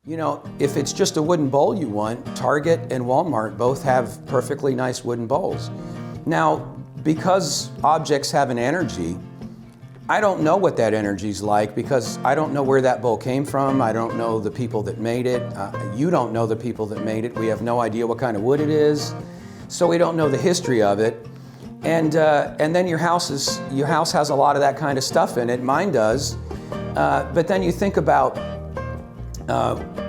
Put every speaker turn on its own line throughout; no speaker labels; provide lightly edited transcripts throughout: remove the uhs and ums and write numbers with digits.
You know, if it's just a wooden bowl you want, Target and Walmart both have perfectly nice wooden bowls. Now, because objects have an energy, I don't know what that energy's like because I don't know where that bowl came from. I don't know the people that made it. You don't know the people that made it. We have no idea what kind of wood it is, so we don't know the history of it. And then your house has a lot of that kind of stuff in it. Mine does. But then you think about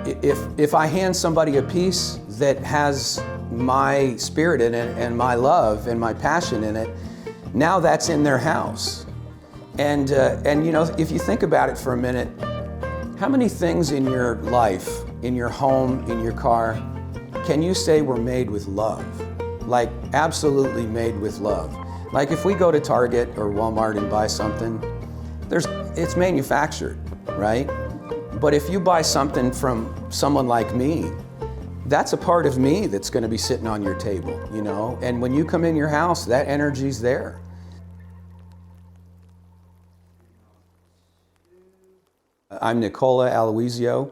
if I hand somebody a piece that has my spirit in it and my love and my passion in it, now that's in their house. And you know, if you think about it for a minute, how many things in your life, in your home, in your car, can you say were made with love? Like absolutely made with love. Like if we go to Target or Walmart and buy something, it's manufactured, right? But if you buy something from someone like me, that's a part of me that's going to be sitting on your table, you know? And when you come in your house, that energy's there. I'm Nicola Aloisio.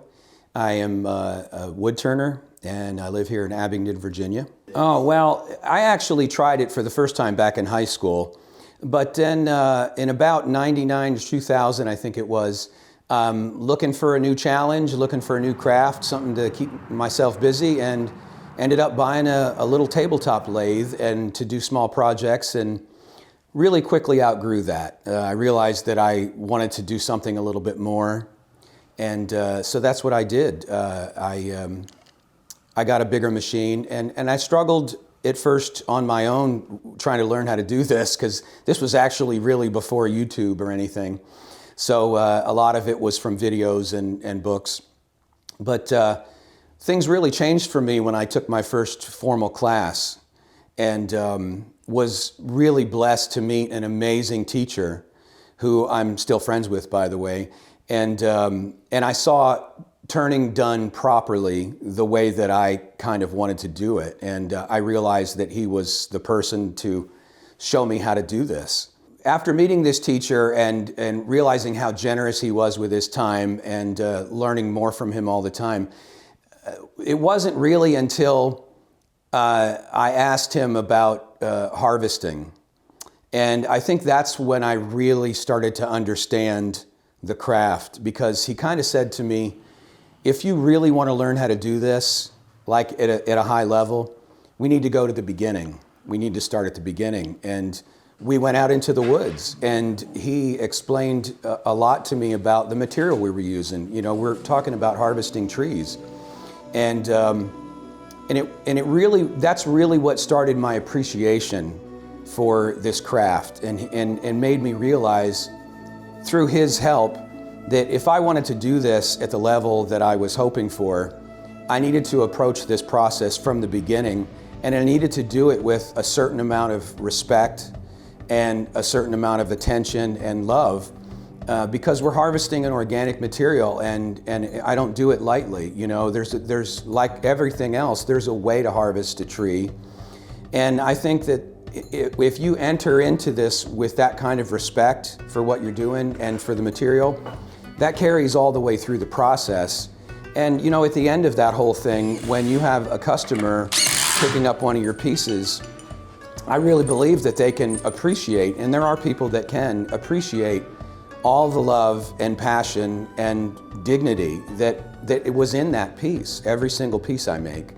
I am a woodturner, and I live here in Abingdon, Virginia. Oh, well, I actually tried it for the first time back in high school, but then in about 99 to 2000, I think it was, looking for a new challenge, looking for a new craft, something to keep myself busy, and ended up buying a little tabletop lathe and to do small projects, and really quickly outgrew that. I realized that I wanted to do something a little bit more, and so that's what I did. I got a bigger machine, and I struggled at first on my own trying to learn how to do this, because this was actually really before YouTube or anything. So a lot of it was from videos and books. But things really changed for me when I took my first formal class, and was really blessed to meet an amazing teacher who I'm still friends with, by the way. And I saw turning done properly the way that I kind of wanted to do it. And I realized that he was the person to show me how to do this. After meeting this teacher and realizing how generous he was with his time and learning more from him all the time, it wasn't really until I asked him about harvesting. And I think that's when I really started to understand the craft, because he kind of said to me, if you really want to learn how to do this, like at a high level, we need to go to the beginning. We need to start at the beginning. And we went out into the woods, and he explained a lot to me about the material we were using. You know, we're talking about harvesting trees. And it really, that's really what started my appreciation for this craft, and made me realize through his help that if I wanted to do this at the level that I was hoping for, I needed to approach this process from the beginning, and I needed to do it with a certain amount of respect and a certain amount of attention and love, because we're harvesting an organic material, and I don't do it lightly. You know, there's like everything else, there's a way to harvest a tree. And I think that if you enter into this with that kind of respect for what you're doing and for the material, that carries all the way through the process. And you know, at the end of that whole thing, when you have a customer picking up one of your pieces, I really believe that they can appreciate, and there are people that can appreciate, all the love and passion and dignity that it was in that piece, every single piece I make.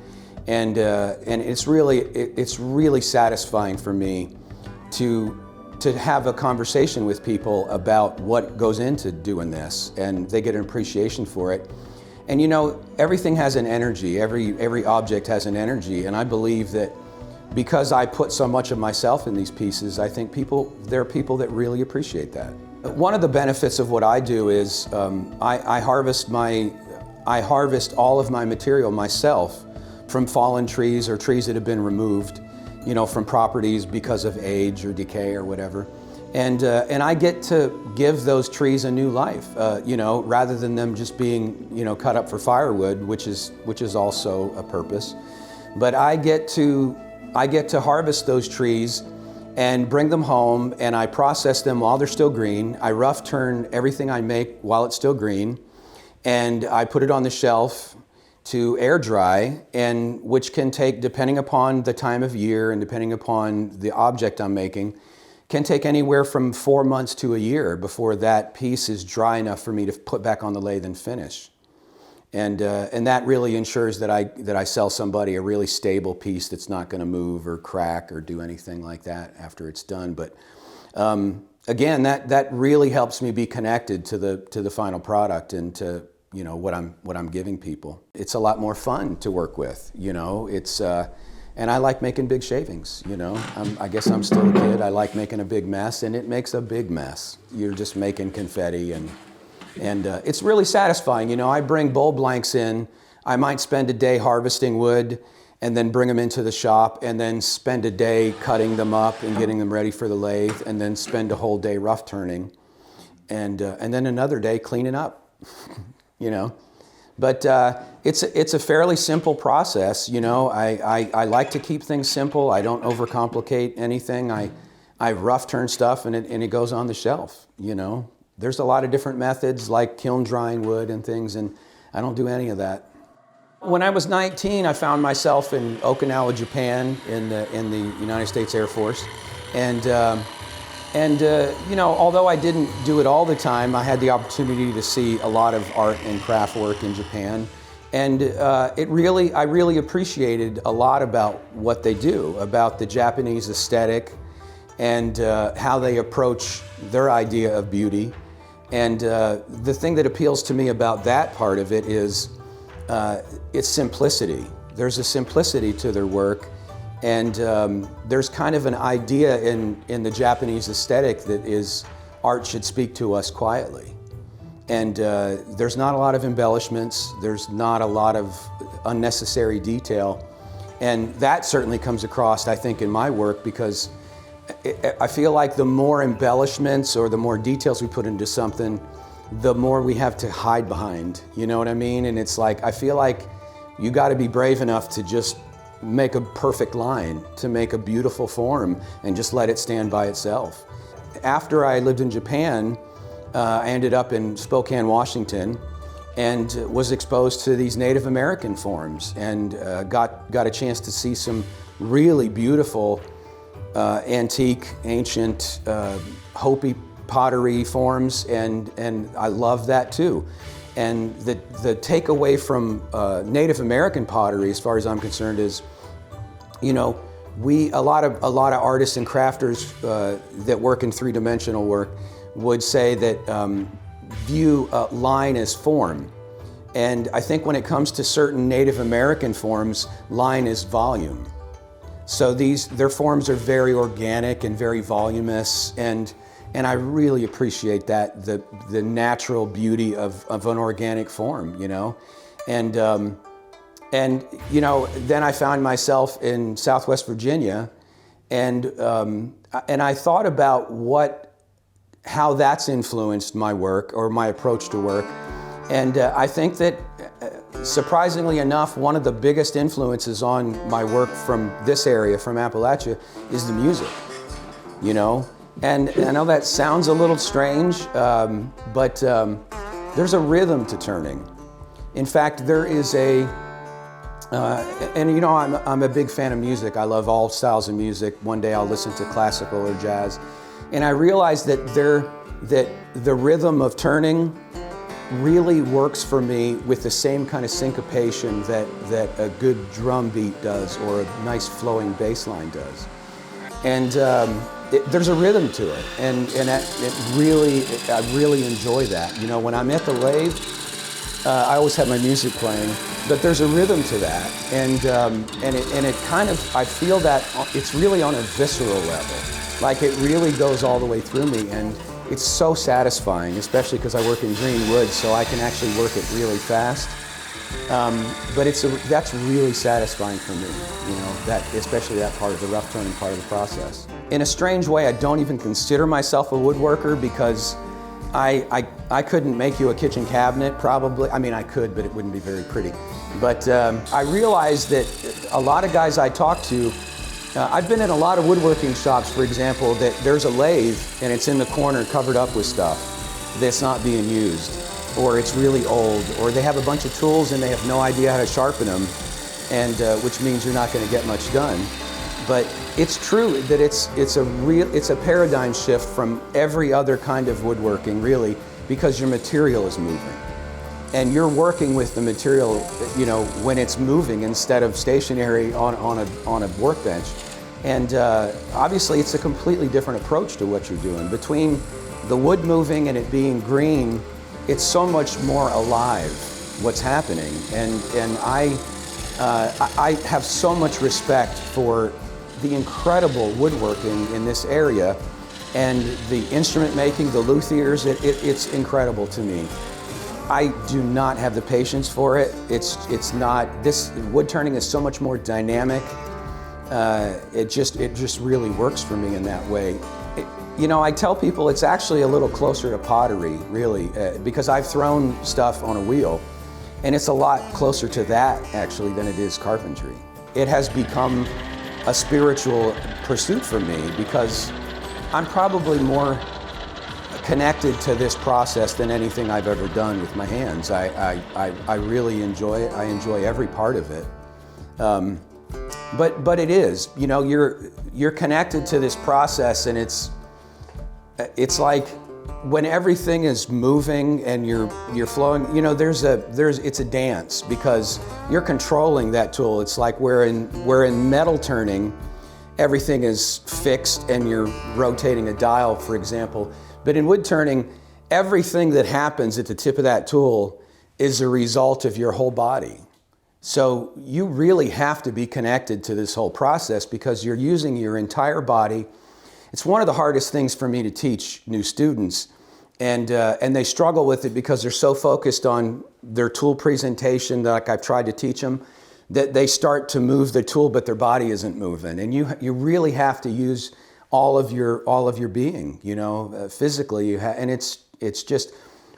And it's really satisfying for me to have a conversation with people about what goes into doing this, and they get an appreciation for it. And you know, everything has an energy, every object has an energy, and I believe that because I put so much of myself in these pieces, I think there are people that really appreciate that. One of the benefits of what I do is I harvest all of my material myself from fallen trees or trees that have been removed, you know, from properties because of age or decay or whatever. And I get to give those trees a new life, you know, rather than them just being, you know, cut up for firewood, which is also a purpose. But I get to harvest those trees and bring them home, and I process them while they're still green. I rough turn everything I make while it's still green. and I put it on the shelf to air dry, and which can take, depending upon the time of year and depending upon the object I'm making, can take anywhere from 4 months to a year before that piece is dry enough for me to put back on the lathe and finish. And that really ensures that I sell somebody a really stable piece that's not going to move or crack or do anything like that after it's done. But again, that really helps me be connected to the final product and to what I'm giving people. It's a lot more fun to work with. It's and I like making big shavings. I guess I'm still a kid. I like making a big mess, and it makes a big mess. You're just making confetti and it's really satisfying. I bring bowl blanks in. I might spend a day harvesting wood and then bring them into the shop and then spend a day cutting them up and getting them ready for the lathe and then spend a whole day rough turning and then another day cleaning up, But it's a fairly simple process. I like to keep things simple. I don't overcomplicate anything. I rough turn stuff and it goes on the shelf, There's a lot of different methods like kiln drying wood and things, and I don't do any of that. When I was 19, I found myself in Okinawa, Japan, in the United States Air Force, and although I didn't do it all the time, I had the opportunity to see a lot of art and craft work in Japan, and I really appreciated a lot about what they do, about the Japanese aesthetic, and how they approach their idea of beauty. And the thing that appeals to me about that part of it is its simplicity. There's a simplicity to their work, and there's kind of an idea in the Japanese aesthetic that is art should speak to us quietly. And there's not a lot of embellishments, there's not a lot of unnecessary detail, and that certainly comes across, I think, in my work, because I feel like the more embellishments or the more details we put into something, the more we have to hide behind, you know what I mean? And it's like, I feel like you got to be brave enough to just make a perfect line, to make a beautiful form, and just let it stand by itself. After I lived in Japan, I ended up in Spokane, Washington, and was exposed to these Native American forms, and got a chance to see some really beautiful antique, ancient, Hopi pottery forms, and I love that too. And the takeaway from Native American pottery, as far as I'm concerned, is, a lot of artists and crafters that work in three-dimensional work would say that view line as form. And I think when it comes to certain Native American forms, line is volume. So their forms are very organic and very voluminous, and I really appreciate that, the natural beauty of an organic form, And then I found myself in Southwest Virginia, and I thought about how that's influenced my work or my approach to work, and I think that, surprisingly enough, one of the biggest influences on my work from this area, from Appalachia, is the music, And I know that sounds a little strange, but there's a rhythm to turning. In fact, there is I'm a big fan of music. I love all styles of music. One day I'll listen to classical or jazz. And I realized that the rhythm of turning really works for me with the same kind of syncopation that a good drum beat does, or a nice flowing bass line does. And there's a rhythm to it, and I really enjoy that. When I'm at the lathe, I always have my music playing, but there's a rhythm to that, and it kind of, I feel that it's really on a visceral level, like it really goes all the way through me, and it's so satisfying, especially because I work in green wood, so I can actually work it really fast. But that's really satisfying for me, especially that part of the rough turning part of the process. In a strange way, I don't even consider myself a woodworker, because I couldn't make you a kitchen cabinet, probably. I mean, I could, but it wouldn't be very pretty. But I realized that a lot of guys I talk to, I've been in a lot of woodworking shops, for example, that there's a lathe and it's in the corner covered up with stuff that's not being used. or it's really old, or they have a bunch of tools and they have no idea how to sharpen them, and which means you're not going to get much done. But it's true that it's a paradigm shift from every other kind of woodworking, really, because your material is moving. And you're working with the material, when it's moving instead of stationary on a workbench. And obviously it's a completely different approach to what you're doing. Between the wood moving and it being green, it's so much more alive what's happening. And I have so much respect for the incredible woodworking in this area, and the instrument making, the luthiers, it's incredible to me. I do not have the patience for it. It's not, this wood turning is so much more dynamic. It just really works for me in that way. I tell people it's actually a little closer to pottery, really, because I've thrown stuff on a wheel, and it's a lot closer to that actually than it is carpentry. It has become a spiritual pursuit for me because I'm probably more connected to this process than anything I've ever done with my hands. I really enjoy it. I enjoy every part of it. But it is, you're connected to this process, and it's like when everything is moving and you're flowing, it's a dance because you're controlling that tool. It's like where in metal turning, everything is fixed and you're rotating a dial, for example. But in wood turning, everything that happens at the tip of that tool is a result of your whole body. So you really have to be connected to this whole process because you're using your entire body. It's one of the hardest things for me to teach new students, and they struggle with it because they're so focused on their tool presentation, like I've tried to teach them, that they start to move the tool, but their body isn't moving. And you really have to use all of your being, physically. And it's just,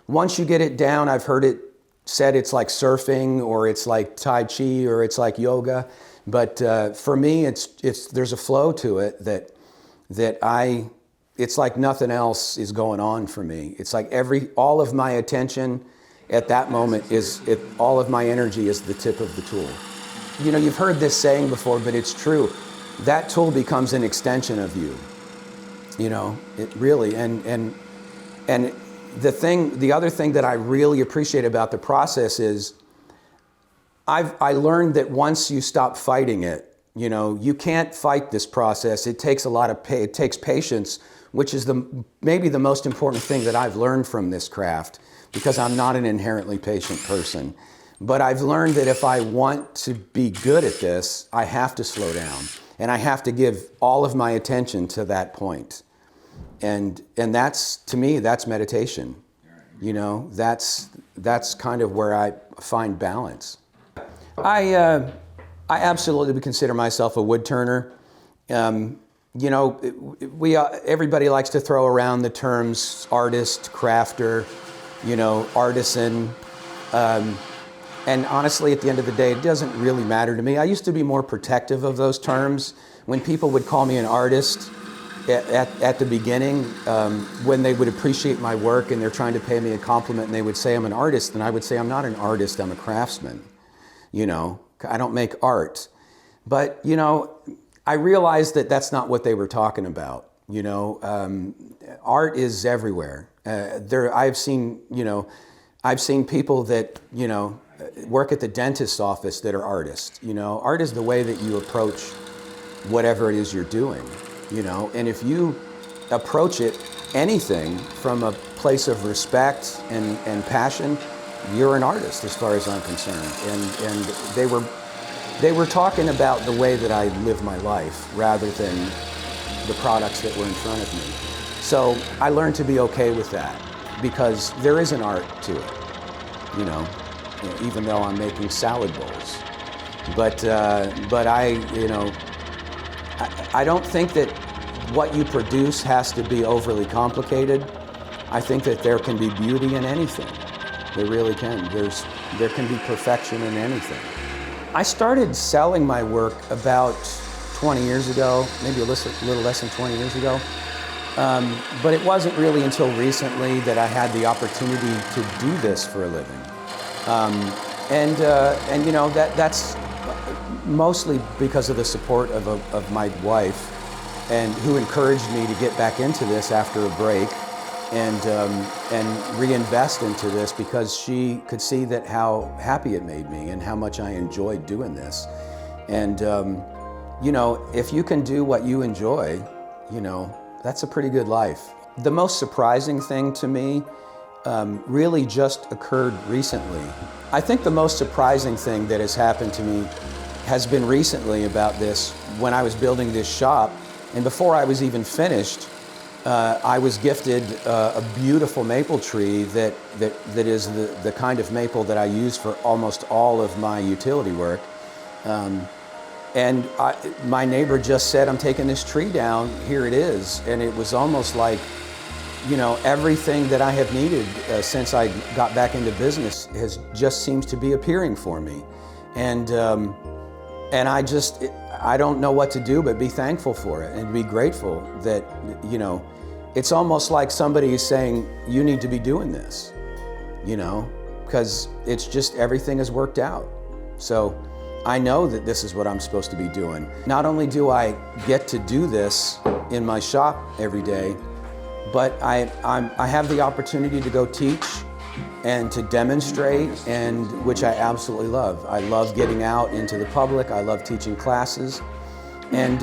once you get it down, I've heard it said it's like surfing, or it's like Tai Chi, or it's like yoga. But for me, there's a flow to it that it's like nothing else is going on for me. It's like all of my attention at that moment all of my energy is the tip of the tool. You've heard this saying before, but it's true. That tool becomes an extension of you. It really, and the other thing that I really appreciate about the process is I learned that once you stop fighting it, you can't fight this process. It takes it takes patience, which is maybe the most important thing that I've learned from this craft, because I'm not an inherently patient person. But I've learned that if I want to be good at this, I have to slow down, and I have to give all of my attention to that point. And that's, to me, that's meditation. That's kind of where I find balance. I absolutely would consider myself a wood turner. Everybody likes to throw around the terms artist, crafter, artisan. And honestly, at the end of the day, it doesn't really matter to me. I used to be more protective of those terms. When people would call me an artist at the beginning, when they would appreciate my work and they're trying to pay me a compliment and they would say I'm an artist, and I would say I'm not an artist, I'm a craftsman. I don't make art. But, I realized that that's not what they were talking about. Art is everywhere. I've seen people that, work at the dentist's office that are artists. Art is the way that you approach whatever it is you're doing, and if you approach anything from a place of respect and passion, you're an artist as far as I'm concerned. And they were talking about the way that I live my life rather than the products that were in front of me. So I learned to be okay with that, because there is an art to it, even though I'm making salad bowls. But I don't think that what you produce has to be overly complicated. I think that there can be beauty in anything. There really can. There can be perfection in anything. I started selling my work about 20 years ago, maybe a little less than 20 years ago. But it wasn't really until recently that I had the opportunity to do this for a living. And you know, that's mostly because of the support of my wife, and who encouraged me to get back into this after a break and reinvest into this, because she could see that how happy it made me and how much I enjoyed doing this. And you know, if you can do what you enjoy, you know, that's a pretty good life. The most surprising thing to me really just occurred recently. I think the most surprising thing that has happened to me has been recently about this. When I was building this shop, and before I was even finished, I was gifted a beautiful maple tree that is the kind of maple that I use for almost all of my utility work. And my neighbor just said, "I'm taking this tree down, here it is." And it was almost like, you know, everything that I have needed since I got back into business just seems to be appearing for me. And I don't know what to do but be thankful for it and be grateful that, you know, it's almost like somebody is saying, you need to be doing this, you know, because it's just, everything has worked out. So I know that this is what I'm supposed to be doing. Not only do I get to do this in my shop every day, but I have the opportunity to go teach and to demonstrate, and which I absolutely love. I love getting out into the public. I love teaching classes. And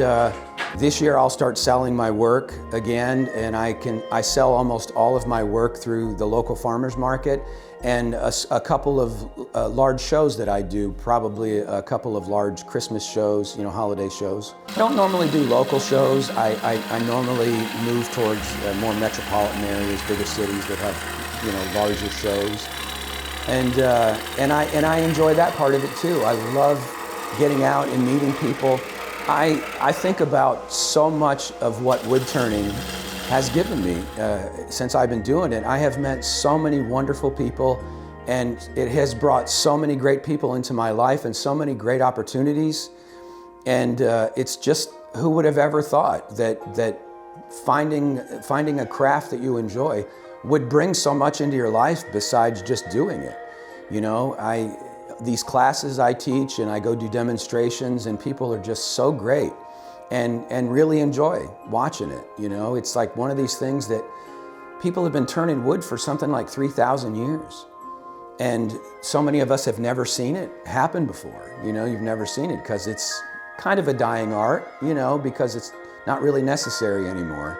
this year I'll start selling my work again, and I sell almost all of my work through the local farmers market and a couple of large shows that I do, probably a couple of large Christmas shows, you know, holiday shows. I don't normally do local shows. I normally move towards more metropolitan areas, bigger cities that have, you know, larger shows. And I enjoy that part of it too. I love getting out and meeting people. I think about so much of what woodturning has given me since I've been doing it. I have met so many wonderful people, and it has brought so many great people into my life and so many great opportunities. And it's just, who would have ever thought that finding a craft that you enjoy would bring so much into your life besides just doing it. You know, these classes I teach, and I go do demonstrations, and people are just so great and really enjoy watching it. You know, it's like one of these things that people have been turning wood for something like 3,000 years. And so many of us have never seen it happen before. You know, you've never seen it because it's kind of a dying art, you know, because it's not really necessary anymore.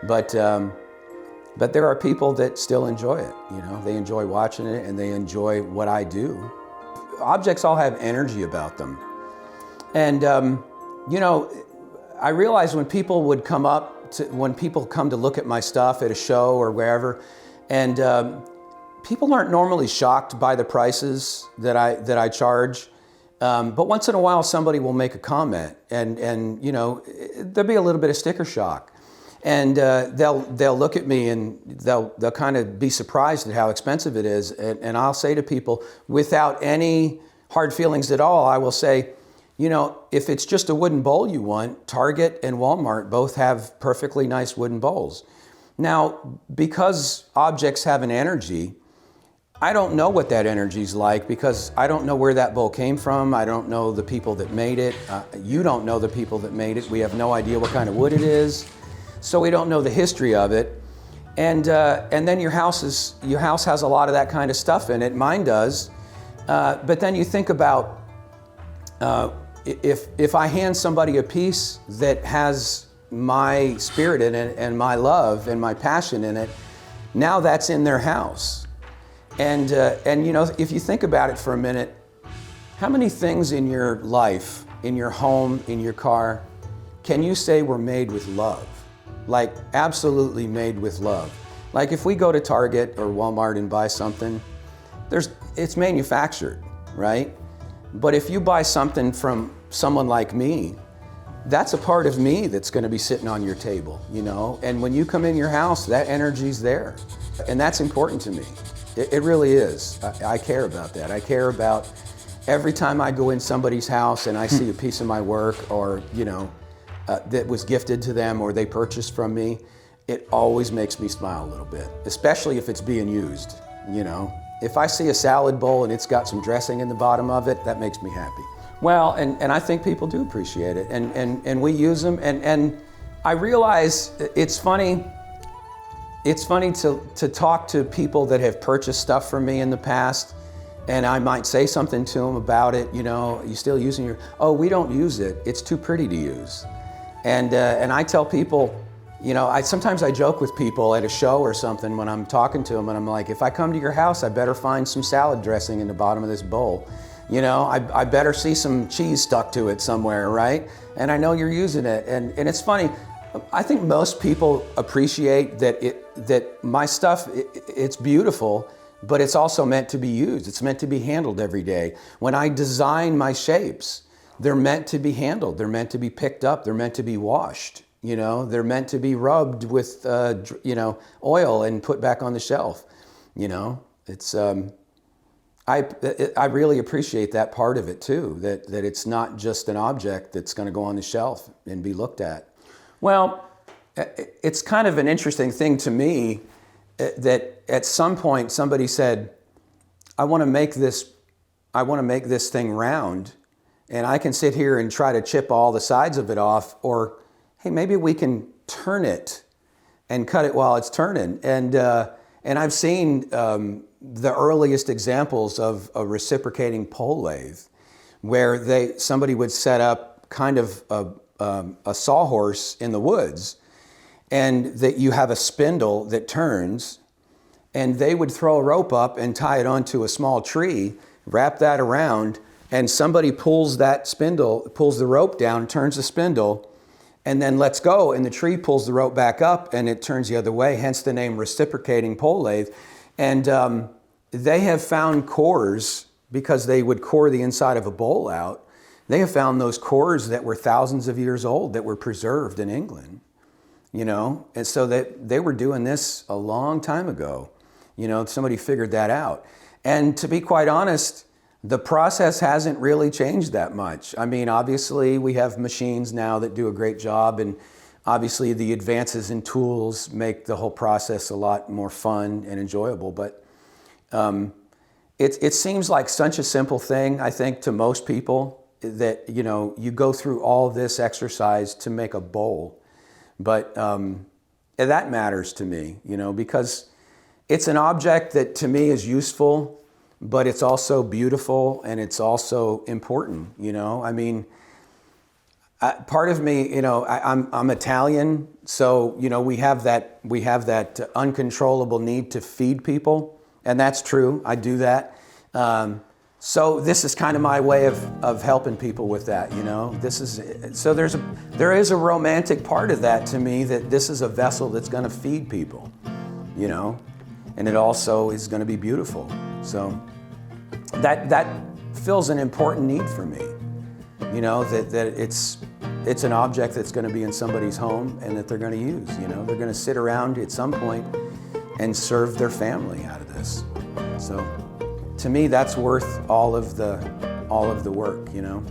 But there are people that still enjoy it. You know, they enjoy watching it and they enjoy what I do. Objects all have energy about them. And, you know, I realize when people would come when people come to look at my stuff at a show or wherever, and people aren't normally shocked by the prices that I charge. But once in a while, somebody will make a comment, and you know, there'll be a little bit of sticker shock. And they'll look at me and they'll kind of be surprised at how expensive it is. And I'll say to people, without any hard feelings at all, I will say, you know, if it's just a wooden bowl you want, Target and Walmart both have perfectly nice wooden bowls. Now, because objects have an energy, I don't know what that energy's like, because I don't know where that bowl came from. I don't know the people that made it. You don't know the people that made it. We have no idea what kind of wood it is. So we don't know the history of it. And then your house has a lot of that kind of stuff in it. Mine does. But then you think about, if I hand somebody a piece that has my spirit in it and my love and my passion in it, now that's in their house. And you know, if you think about it for a minute, how many things in your life, in your home, in your car, can you say were made with love? Like, absolutely made with love. Like, if we go to Target or Walmart and buy something, it's manufactured, right? But if you buy something from someone like me, that's a part of me that's going to be sitting on your table, you know? And when you come in your house, that energy's there. And that's important to me. It really is. I care about that. I care about every time I go in somebody's house and I see a piece of my work, or, you know, that was gifted to them or they purchased from me. it always makes me smile a little bit, especially if it's being used, you know. If I see a salad bowl and it's got some dressing in the bottom of it, that makes me happy. Well, and I think people do appreciate it, and we use them, and I realize it's funny to talk to people that have purchased stuff from me in the past, and I might say something to them about it, you know, you still using your, oh, we don't use it, it's too pretty to use. And I tell people, you know, sometimes I joke with people at a show or something when I'm talking to them, and I'm like, if I come to your house, I better find some salad dressing in the bottom of this bowl. You know, I better see some cheese stuck to it somewhere, right? And I know you're using it. And it's funny, I think most people appreciate that my stuff, it's beautiful, but it's also meant to be used. It's meant to be handled every day. When I design my shapes, they're meant to be handled. They're meant to be picked up. They're meant to be washed. You know, they're meant to be rubbed with, you know, oil and put back on the shelf. You know, it's, I really appreciate that part of it too, that it's not just an object that's going to go on the shelf and be looked at. Well, it's kind of an interesting thing to me that at some point somebody said, I want to make this thing round, and I can sit here and try to chip all the sides of it off, or hey, maybe we can turn it and cut it while it's turning. And I've seen the earliest examples of a reciprocating pole lathe, where somebody would set up kind of a sawhorse in the woods, and that you have a spindle that turns, and they would throw a rope up and tie it onto a small tree, wrap that around, and somebody pulls the rope down, turns the spindle, and then lets go, and the tree pulls the rope back up and it turns the other way, hence the name reciprocating pole lathe. And they have found cores, because they would core the inside of a bowl out, they have found those cores that were thousands of years old that were preserved in England, you know? And so they were doing this a long time ago. You know, somebody figured that out. And to be quite honest, the process hasn't really changed that much. I mean, obviously we have machines now that do a great job, and obviously the advances in tools make the whole process a lot more fun and enjoyable. But it seems like such a simple thing, I think, to most people, that, you know, you go through all this exercise to make a bowl. But that matters to me, you know, because it's an object that to me is useful, but it's also beautiful and it's also important, you know? I mean, part of me, you know, I'm Italian, so, you know, we have that uncontrollable need to feed people, and that's true, I do that. So this is kind of my way of helping people with that, you know? So there is a romantic part of that to me, that this is a vessel that's gonna feed people, you know? And it also is gonna be beautiful. So that fills an important need for me, you know, that it's an object that's going to be in somebody's home and that they're going to use, you know. They're going to sit around at some point and serve their family out of this. So to me, that's worth all of the work, you know.